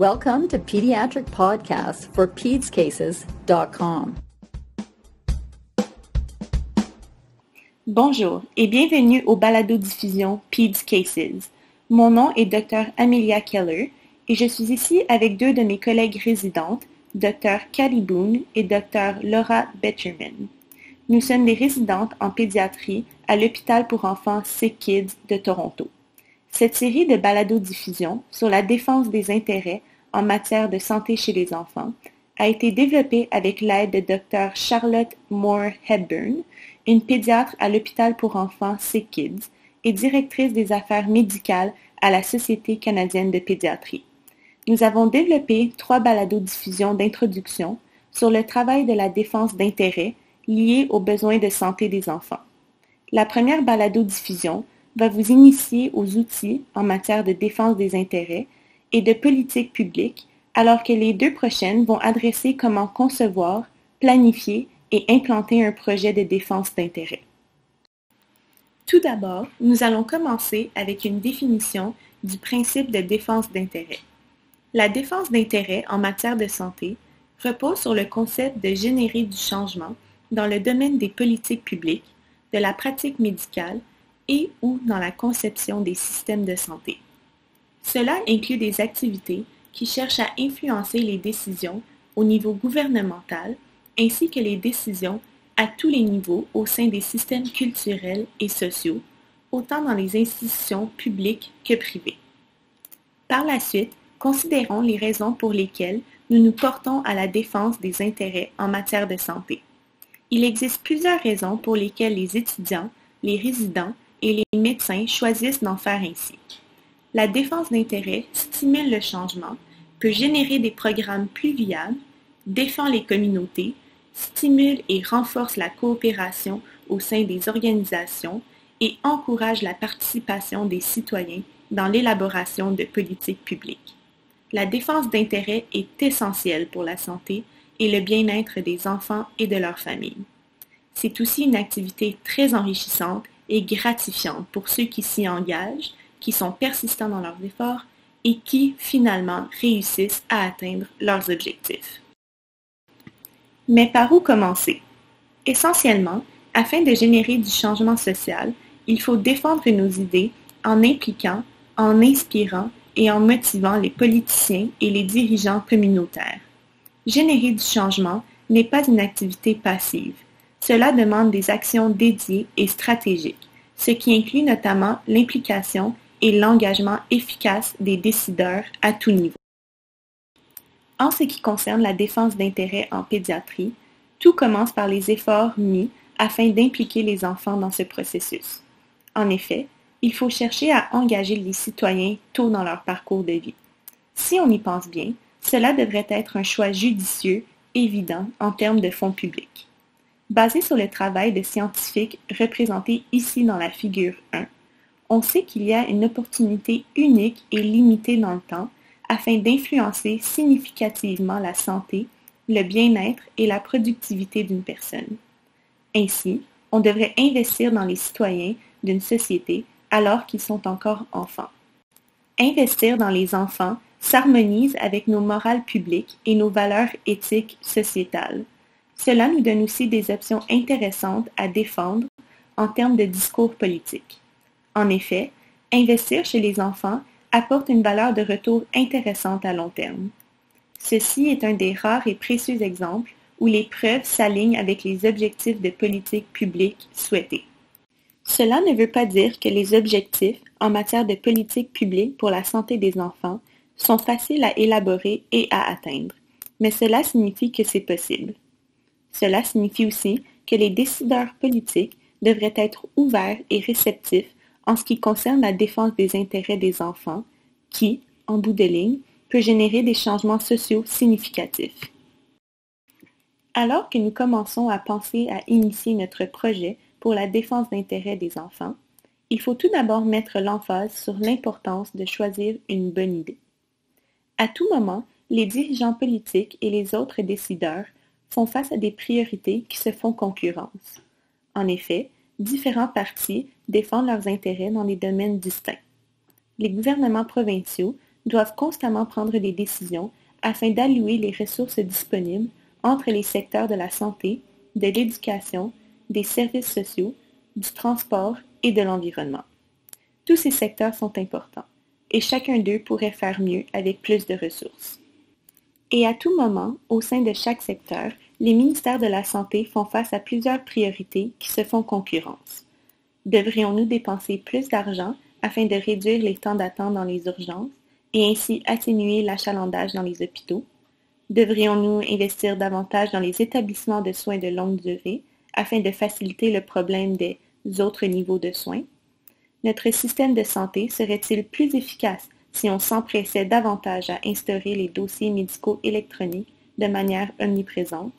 Welcome to Pediatric Podcast for PedsCases.com. Bonjour et bienvenue au balado-diffusion Peds Cases. Mon nom est Dr. Amelia Keller et je suis ici avec deux de mes collègues résidentes, Dr. Cady Boone et Dr. Laura Betcherman. Nous sommes des résidentes en pédiatrie à l'hôpital pour enfants Sick Kids de Toronto. Cette série de balado-diffusion sur la défense des intérêts en matière de santé chez les enfants a été développée avec l'aide de Dr. Charlotte Moore Hepburn, une pédiatre à l'hôpital pour enfants Sick Kids et directrice des affaires médicales à la Société canadienne de pédiatrie. Nous avons développé 3 balados-diffusions d'introduction sur le travail de la défense d'intérêts liés aux besoins de santé des enfants. La première balado-diffusion va vous initier aux outils en matière de défense des intérêts et de politique publique, alors que les 2 prochaines vont adresser comment concevoir, planifier et implanter un projet de défense d'intérêt. Tout d'abord, nous allons commencer avec une définition du principe de défense d'intérêt. La défense d'intérêt en matière de santé repose sur le concept de générer du changement dans le domaine des politiques publiques, de la pratique médicale et ou dans la conception des systèmes de santé. Cela inclut des activités qui cherchent à influencer les décisions au niveau gouvernemental ainsi que les décisions à tous les niveaux au sein des systèmes culturels et sociaux, autant dans les institutions publiques que privées. Par la suite, considérons les raisons pour lesquelles nous nous portons à la défense des intérêts en matière de santé. Il existe plusieurs raisons pour lesquelles les étudiants, les résidents et les médecins choisissent d'en faire ainsi. La défense d'intérêts stimule le changement, peut générer des programmes plus viables, défend les communautés, stimule et renforce la coopération au sein des organisations et encourage la participation des citoyens dans l'élaboration de politiques publiques. La défense d'intérêts est essentielle pour la santé et le bien-être des enfants et de leurs familles. C'est aussi une activité très enrichissante et gratifiante pour ceux qui s'y engagent, qui sont persistants dans leurs efforts et qui, finalement, réussissent à atteindre leurs objectifs. Mais par où commencer? Essentiellement, afin de générer du changement social, il faut défendre nos idées en impliquant, en inspirant et en motivant les politiciens et les dirigeants communautaires. Générer du changement n'est pas une activité passive. Cela demande des actions dédiées et stratégiques, ce qui inclut notamment l'implication et l'engagement efficace des décideurs à tout niveau. En ce qui concerne la défense d'intérêts en pédiatrie, tout commence par les efforts mis afin d'impliquer les enfants dans ce processus. En effet, il faut chercher à engager les citoyens tôt dans leur parcours de vie. Si on y pense bien, cela devrait être un choix judicieux, évident en termes de fonds publics. Basé sur le travail de scientifiques représentés ici dans la figure 1, on sait qu'il y a une opportunité unique et limitée dans le temps afin d'influencer significativement la santé, le bien-être et la productivité d'une personne. Ainsi, on devrait investir dans les citoyens d'une société alors qu'ils sont encore enfants. Investir dans les enfants s'harmonise avec nos morales publiques et nos valeurs éthiques sociétales. Cela nous donne aussi des options intéressantes à défendre en termes de discours politiques. En effet, investir chez les enfants apporte une valeur de retour intéressante à long terme. Ceci est un des rares et précieux exemples où les preuves s'alignent avec les objectifs de politique publique souhaités. Cela ne veut pas dire que les objectifs en matière de politique publique pour la santé des enfants sont faciles à élaborer et à atteindre, mais cela signifie que c'est possible. Cela signifie aussi que les décideurs politiques devraient être ouverts et réceptifs en ce qui concerne la défense des intérêts des enfants, qui, en bout de ligne, peut générer des changements sociaux significatifs. Alors que nous commençons à penser à initier notre projet pour la défense d'intérêts des enfants, il faut tout d'abord mettre l'emphase sur l'importance de choisir une bonne idée. À tout moment, les dirigeants politiques et les autres décideurs font face à des priorités qui se font concurrence. En effet, différents partis défendent leurs intérêts dans des domaines distincts. Les gouvernements provinciaux doivent constamment prendre des décisions afin d'allouer les ressources disponibles entre les secteurs de la santé, de l'éducation, des services sociaux, du transport et de l'environnement. Tous ces secteurs sont importants et chacun d'eux pourrait faire mieux avec plus de ressources. Et à tout moment, au sein de chaque secteur, les ministères de la Santé font face à plusieurs priorités qui se font concurrence. Devrions-nous dépenser plus d'argent afin de réduire les temps d'attente dans les urgences et ainsi atténuer l'achalandage dans les hôpitaux? Devrions-nous investir davantage dans les établissements de soins de longue durée afin de faciliter le problème des autres niveaux de soins? Notre système de santé serait-il plus efficace si on s'empressait davantage à instaurer les dossiers médicaux électroniques de manière omniprésente?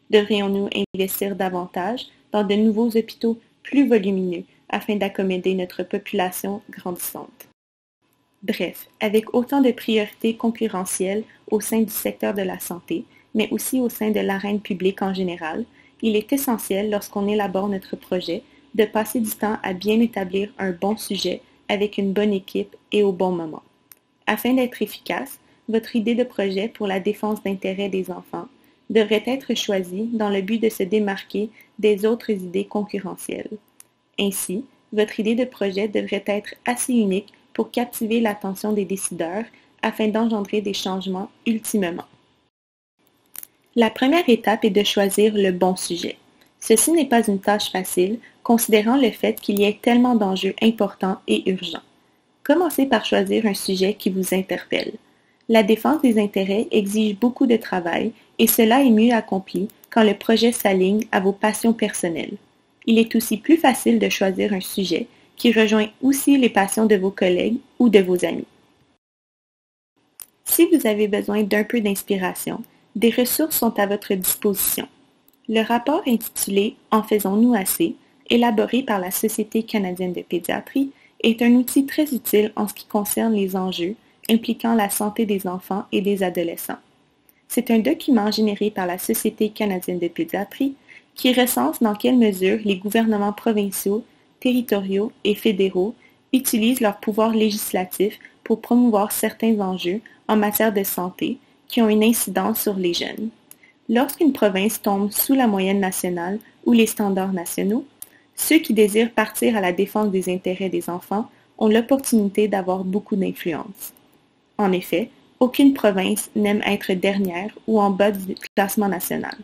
Devrions-nous investir davantage dans de nouveaux hôpitaux plus volumineux afin d'accommoder notre population grandissante? Bref, avec autant de priorités concurrentielles au sein du secteur de la santé, mais aussi au sein de l'arène publique en général, il est essentiel lorsqu'on élabore notre projet de passer du temps à bien établir un bon sujet avec une bonne équipe et au bon moment. Afin d'être efficace, votre idée de projet pour la défense d'intérêts des enfants devrait être choisie dans le but de se démarquer des autres idées concurrentielles. Ainsi, votre idée de projet devrait être assez unique pour captiver l'attention des décideurs afin d'engendrer des changements ultimement. La première étape est de choisir le bon sujet. Ceci n'est pas une tâche facile, considérant le fait qu'il y ait tellement d'enjeux importants et urgents. Commencez par choisir un sujet qui vous interpelle. La défense des intérêts exige beaucoup de travail et cela est mieux accompli quand le projet s'aligne à vos passions personnelles. Il est aussi plus facile de choisir un sujet qui rejoint aussi les passions de vos collègues ou de vos amis. Si vous avez besoin d'un peu d'inspiration, des ressources sont à votre disposition. Le rapport intitulé « En faisons-nous assez ?», élaboré par la Société canadienne de pédiatrie, est un outil très utile en ce qui concerne les enjeux impliquant la santé des enfants et des adolescents. C'est un document généré par la Société canadienne de pédiatrie qui recense dans quelle mesure les gouvernements provinciaux, territoriaux et fédéraux utilisent leur pouvoir législatif pour promouvoir certains enjeux en matière de santé qui ont une incidence sur les jeunes. Lorsqu'une province tombe sous la moyenne nationale ou les standards nationaux, ceux qui désirent partir à la défense des intérêts des enfants ont l'opportunité d'avoir beaucoup d'influence. En effet, aucune province n'aime être dernière ou en bas du classement national.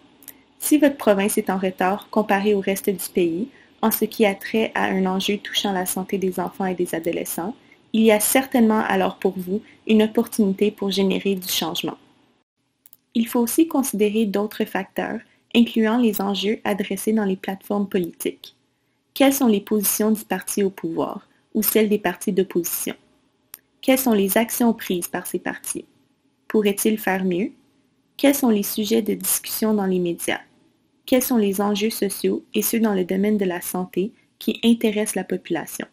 Si votre province est en retard comparée au reste du pays, en ce qui a trait à un enjeu touchant la santé des enfants et des adolescents, il y a certainement alors pour vous une opportunité pour générer du changement. Il faut aussi considérer d'autres facteurs, incluant les enjeux adressés dans les plateformes politiques. Quelles sont les positions du parti au pouvoir ou celles des partis d'opposition? Quelles sont les actions prises par ces partis? Pourraient-ils faire mieux? Quels sont les sujets de discussion dans les médias? Quels sont les enjeux sociaux et ceux dans le domaine de la santé qui intéressent la population?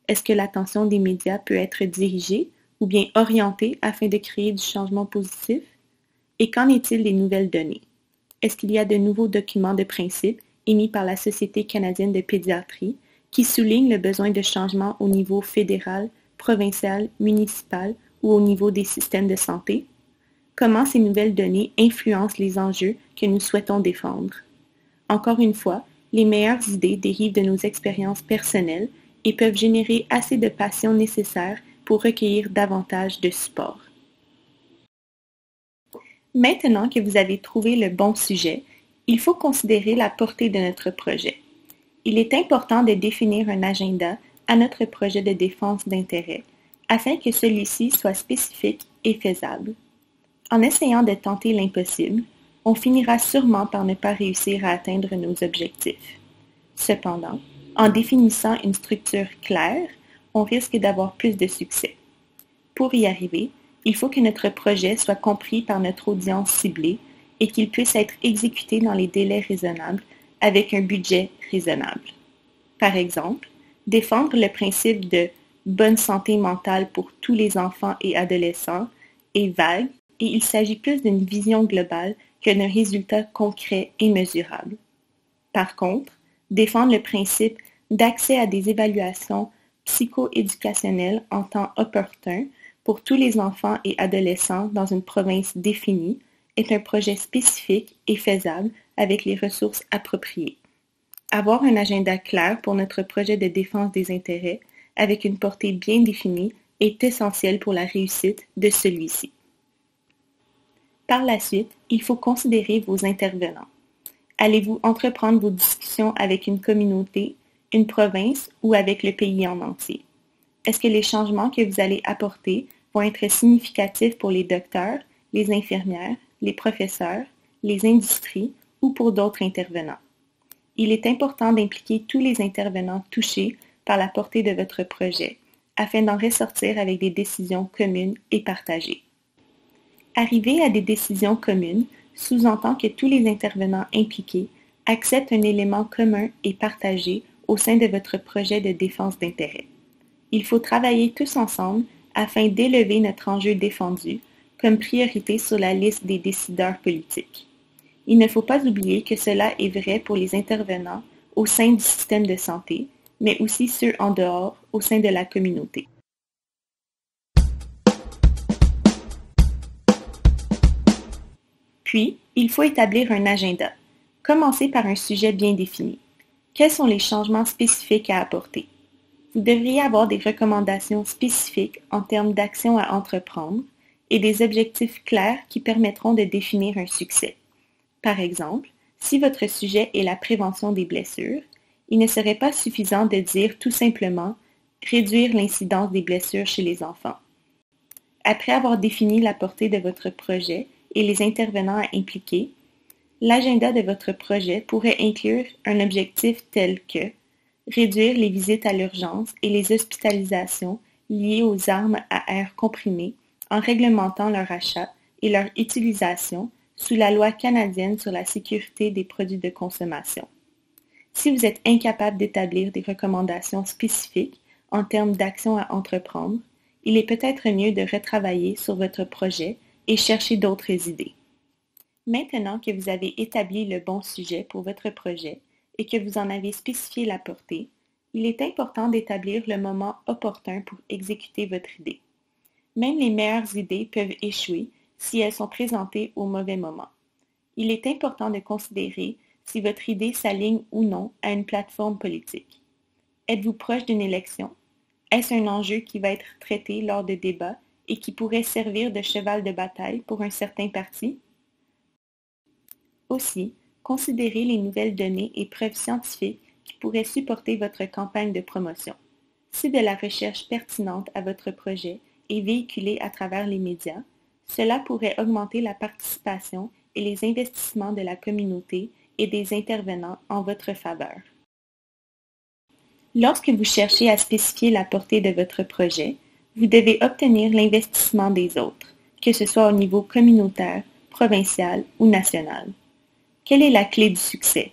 Est-ce que l'attention des médias peut être dirigée ou bien orientée afin de créer du changement positif? Et qu'en est-il des nouvelles données? Est-ce qu'il y a de nouveaux documents de principe émis par la Société canadienne de pédiatrie qui soulignent le besoin de changement au niveau fédéral, provincial, municipal ou au niveau des systèmes de santé? Comment ces nouvelles données influencent les enjeux que nous souhaitons défendre? Encore une fois, les meilleures idées dérivent de nos expériences personnelles et peuvent générer assez de passion nécessaire pour recueillir davantage de support. Maintenant que vous avez trouvé le bon sujet, il faut considérer la portée de notre projet. Il est important de définir un agenda à notre projet de défense d'intérêt afin que celui-ci soit spécifique et faisable. En essayant de tenter l'impossible, on finira sûrement par ne pas réussir à atteindre nos objectifs. Cependant, en définissant une structure claire, on risque d'avoir plus de succès. Pour y arriver, il faut que notre projet soit compris par notre audience ciblée et qu'il puisse être exécuté dans les délais raisonnables avec un budget raisonnable. Par exemple, défendre le principe de bonne santé mentale pour tous les enfants et adolescents est vague et il s'agit plus d'une vision globale que d'un résultat concret et mesurable. Par contre, défendre le principe d'accès à des évaluations psycho-éducationnelles en temps opportun pour tous les enfants et adolescents dans une province définie est un projet spécifique et faisable avec les ressources appropriées. Avoir un agenda clair pour notre projet de défense des intérêts avec une portée bien définie est essentiel pour la réussite de celui-ci. Par la suite, il faut considérer vos intervenants. Allez-vous entreprendre vos discussions avec une communauté, une province ou avec le pays en entier? Est-ce que les changements que vous allez apporter vont être significatifs pour les docteurs, les infirmières, les professeurs, les industries ou pour d'autres intervenants? Il est important d'impliquer tous les intervenants touchés par la portée de votre projet afin d'en ressortir avec des décisions communes et partagées. Arriver à des décisions communes sous-entend que tous les intervenants impliqués acceptent un élément commun et partagé au sein de votre projet de défense d'intérêt. Il faut travailler tous ensemble afin d'élever notre enjeu défendu comme priorité sur la liste des décideurs politiques. Il ne faut pas oublier que cela est vrai pour les intervenants au sein du système de santé, mais aussi ceux en dehors, au sein de la communauté. Puis, il faut établir un agenda. Commencez par un sujet bien défini. Quels sont les changements spécifiques à apporter? Vous devriez avoir des recommandations spécifiques en termes d'actions à entreprendre et des objectifs clairs qui permettront de définir un succès. Par exemple, si votre sujet est la prévention des blessures, il ne serait pas suffisant de dire tout simplement réduire l'incidence des blessures chez les enfants. Après avoir défini la portée de votre projet et les intervenants à impliquer, l'agenda de votre projet pourrait inclure un objectif tel que réduire les visites à l'urgence et les hospitalisations liées aux armes à air comprimé en réglementant leur achat et leur utilisation sous la loi canadienne sur la sécurité des produits de consommation. Si vous êtes incapable d'établir des recommandations spécifiques en termes d'actions à entreprendre, il est peut-être mieux de retravailler sur votre projet et chercher d'autres idées. Maintenant que vous avez établi le bon sujet pour votre projet et que vous en avez spécifié la portée, il est important d'établir le moment opportun pour exécuter votre idée. Même les meilleures idées peuvent échouer si elles sont présentées au mauvais moment. Il est important de considérer si votre idée s'aligne ou non à une plateforme politique. Êtes-vous proche d'une élection? Est-ce un enjeu qui va être traité lors de débats et qui pourrait servir de cheval de bataille pour un certain parti? Aussi, considérez les nouvelles données et preuves scientifiques qui pourraient supporter votre campagne de promotion. Si de la recherche pertinente à votre projet est véhiculée à travers les médias, cela pourrait augmenter la participation et les investissements de la communauté et des intervenants en votre faveur. Lorsque vous cherchez à spécifier la portée de votre projet, vous devez obtenir l'investissement des autres, que ce soit au niveau communautaire, provincial ou national. Quelle est la clé du succès?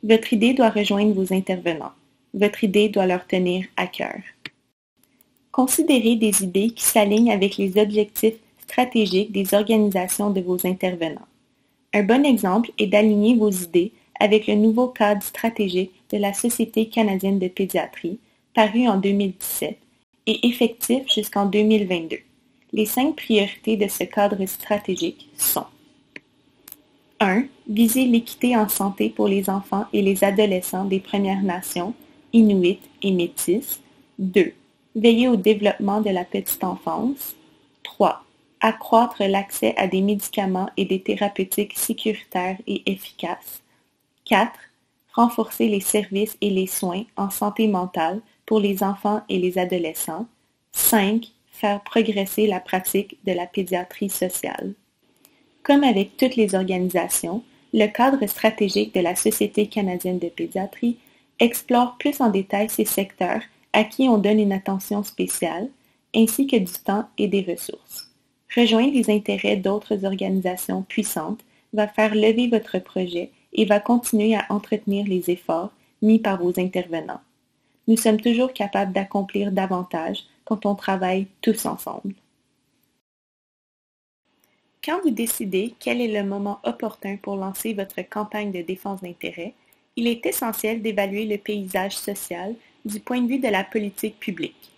Votre idée doit rejoindre vos intervenants. Votre idée doit leur tenir à cœur. Considérez des idées qui s'alignent avec les objectifs stratégiques des organisations de vos intervenants. Un bon exemple est d'aligner vos idées avec le nouveau cadre stratégique de la Société canadienne de pédiatrie, paru en 2017 et effectif jusqu'en 2022. Les 5 priorités de ce cadre stratégique sont 1. Viser l'équité en santé pour les enfants et les adolescents des Premières Nations, Inuits et Métis. 2. Veiller au développement de la petite enfance. 3. Accroître l'accès à des médicaments et des thérapeutiques sécuritaires et efficaces. 4. Renforcer les services et les soins en santé mentale pour les enfants et les adolescents. 5. Faire progresser la pratique de la pédiatrie sociale. Comme avec toutes les organisations, le cadre stratégique de la Société canadienne de pédiatrie explore plus en détail ces secteurs à qui on donne une attention spéciale, ainsi que du temps et des ressources. Rejoindre les intérêts d'autres organisations puissantes va faire lever votre projet et va continuer à entretenir les efforts mis par vos intervenants. Nous sommes toujours capables d'accomplir davantage quand on travaille tous ensemble. Quand vous décidez quel est le moment opportun pour lancer votre campagne de défense d'intérêt, il est essentiel d'évaluer le paysage social du point de vue de la politique publique.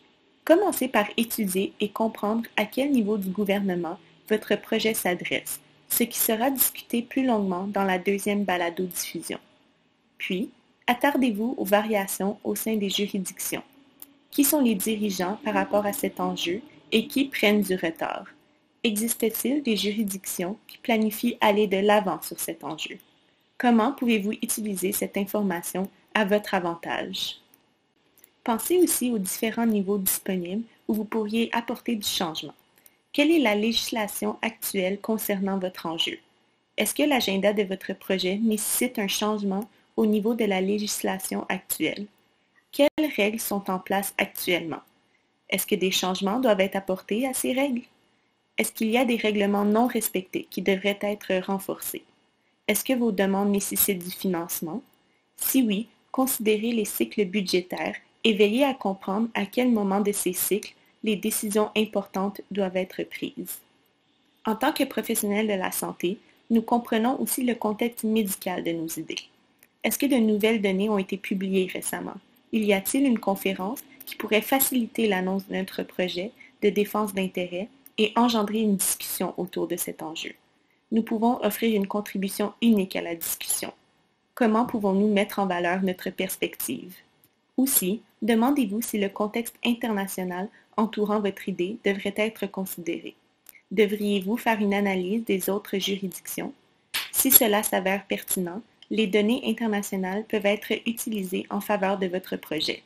Commencez par étudier et comprendre à quel niveau du gouvernement votre projet s'adresse, ce qui sera discuté plus longuement dans la deuxième balado-diffusion. Puis, attardez-vous aux variations au sein des juridictions. Qui sont les dirigeants par rapport à cet enjeu et qui prennent du retard? Existe-t-il des juridictions qui planifient aller de l'avant sur cet enjeu? Comment pouvez-vous utiliser cette information à votre avantage? Pensez aussi aux différents niveaux disponibles où vous pourriez apporter du changement. Quelle est la législation actuelle concernant votre enjeu? Est-ce que l'agenda de votre projet nécessite un changement au niveau de la législation actuelle? Quelles règles sont en place actuellement? Est-ce que des changements doivent être apportés à ces règles? Est-ce qu'il y a des règlements non respectés qui devraient être renforcés? Est-ce que vos demandes nécessitent du financement? Si oui, considérez les cycles budgétaires et veillez à comprendre à quel moment de ces cycles les décisions importantes doivent être prises. En tant que professionnels de la santé, nous comprenons aussi le contexte médical de nos idées. Est-ce que de nouvelles données ont été publiées récemment? Y a-t-il une conférence qui pourrait faciliter l'annonce de notre projet de défense d'intérêt et engendrer une discussion autour de cet enjeu? Nous pouvons offrir une contribution unique à la discussion. Comment pouvons-nous mettre en valeur notre perspective? Aussi, demandez-vous si le contexte international entourant votre idée devrait être considéré. Devriez-vous faire une analyse des autres juridictions? Si cela s'avère pertinent, les données internationales peuvent être utilisées en faveur de votre projet.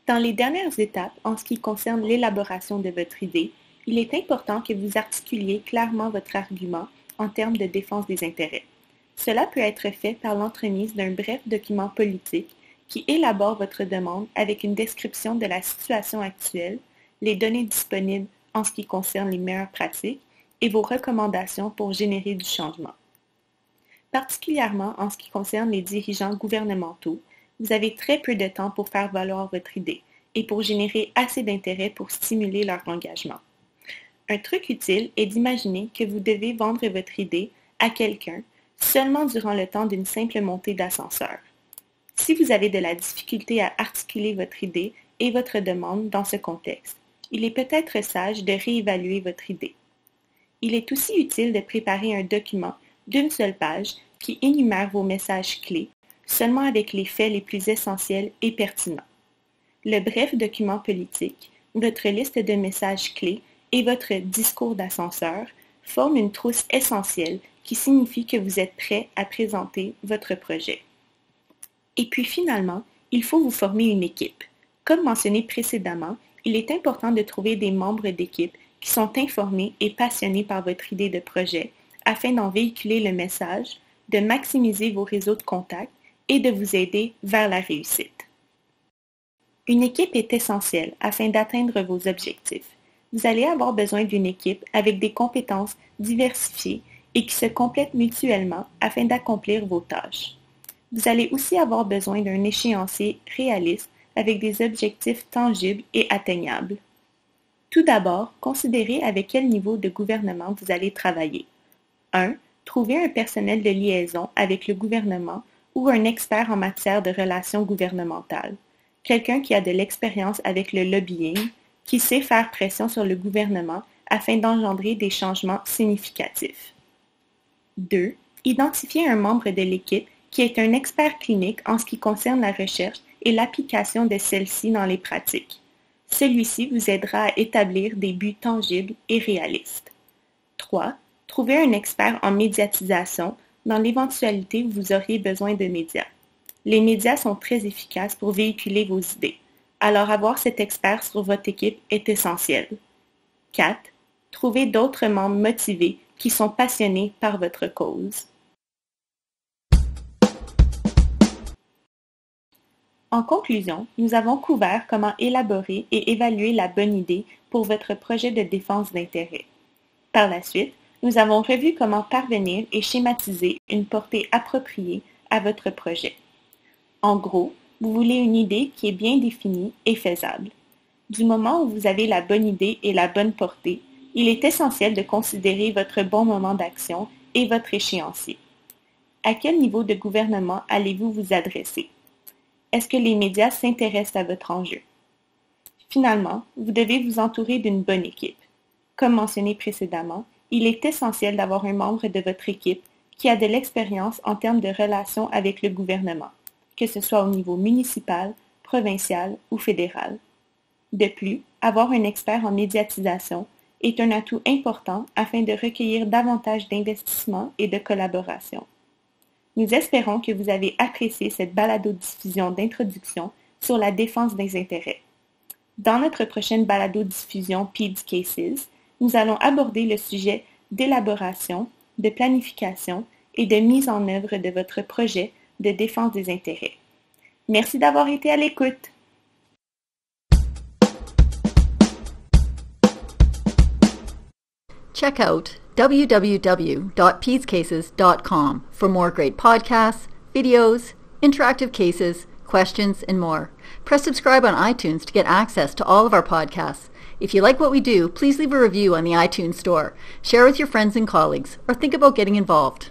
Dans les dernières étapes, en ce qui concerne l'élaboration de votre idée, il est important que vous articuliez clairement votre argument en termes de défense des intérêts. Cela peut être fait par l'entremise d'un bref document politique qui élabore votre demande avec une description de la situation actuelle, les données disponibles en ce qui concerne les meilleures pratiques et vos recommandations pour générer du changement. Particulièrement en ce qui concerne les dirigeants gouvernementaux, vous avez très peu de temps pour faire valoir votre idée et pour générer assez d'intérêt pour stimuler leur engagement. Un truc utile est d'imaginer que vous devez vendre votre idée à quelqu'un seulement durant le temps d'une simple montée d'ascenseur. Si vous avez de la difficulté à articuler votre idée et votre demande dans ce contexte, il est peut-être sage de réévaluer votre idée. Il est aussi utile de préparer un document d'une seule page qui énumère vos messages clés, seulement avec les faits les plus essentiels et pertinents. Le bref document politique, votre liste de messages clés et votre discours d'ascenseur forment une trousse essentielle qui signifie que vous êtes prêt à présenter votre projet. Et puis finalement, il faut vous former une équipe. Comme mentionné précédemment, il est important de trouver des membres d'équipe qui sont informés et passionnés par votre idée de projet afin d'en véhiculer le message, de maximiser vos réseaux de contacts et de vous aider vers la réussite. Une équipe est essentielle afin d'atteindre vos objectifs. Vous allez avoir besoin d'une équipe avec des compétences diversifiées et qui se complètent mutuellement afin d'accomplir vos tâches. Vous allez aussi avoir besoin d'un échéancier réaliste avec des objectifs tangibles et atteignables. Tout d'abord, considérez avec quel niveau de gouvernement vous allez travailler. 1. Trouvez un personnel de liaison avec le gouvernement ou un expert en matière de relations gouvernementales, quelqu'un qui a de l'expérience avec le lobbying, qui sait faire pression sur le gouvernement afin d'engendrer des changements significatifs. 2. Identifiez un membre de l'équipe qui est un expert clinique en ce qui concerne la recherche et l'application de celle-ci dans les pratiques. Celui-ci vous aidera à établir des buts tangibles et réalistes. 3. Trouvez un expert en médiatisation dans l'éventualité où vous auriez besoin de médias. Les médias sont très efficaces pour véhiculer vos idées, alors avoir cet expert sur votre équipe est essentiel. 4. Trouvez d'autres membres motivés qui sont passionnés par votre cause. En conclusion, nous avons couvert comment élaborer et évaluer la bonne idée pour votre projet de défense d'intérêt. Par la suite, nous avons revu comment parvenir et schématiser une portée appropriée à votre projet. En gros, vous voulez une idée qui est bien définie et faisable. Du moment où vous avez la bonne idée et la bonne portée, il est essentiel de considérer votre bon moment d'action et votre échéancier. À quel niveau de gouvernement allez-vous vous adresser? Est-ce que les médias s'intéressent à votre enjeu? Finalement, vous devez vous entourer d'une bonne équipe. Comme mentionné précédemment, il est essentiel d'avoir un membre de votre équipe qui a de l'expérience en termes de relations avec le gouvernement, que ce soit au niveau municipal, provincial ou fédéral. De plus, avoir un expert en médiatisation est un atout important afin de recueillir davantage d'investissements et de collaboration. Nous espérons que vous avez apprécié cette balado-diffusion d'introduction sur la défense des intérêts. Dans notre prochaine balado-diffusion PEDS Cases, nous allons aborder le sujet d'élaboration, de planification et de mise en œuvre de votre projet de défense des intérêts. Merci d'avoir été à l'écoute. Check out www.pedscases.com for more great podcasts, videos, interactive cases, questions, and more. Press subscribe on iTunes to get access to all of our podcasts. If you like what we do, please leave a review on the iTunes Store, share with your friends and colleagues, or think about getting involved.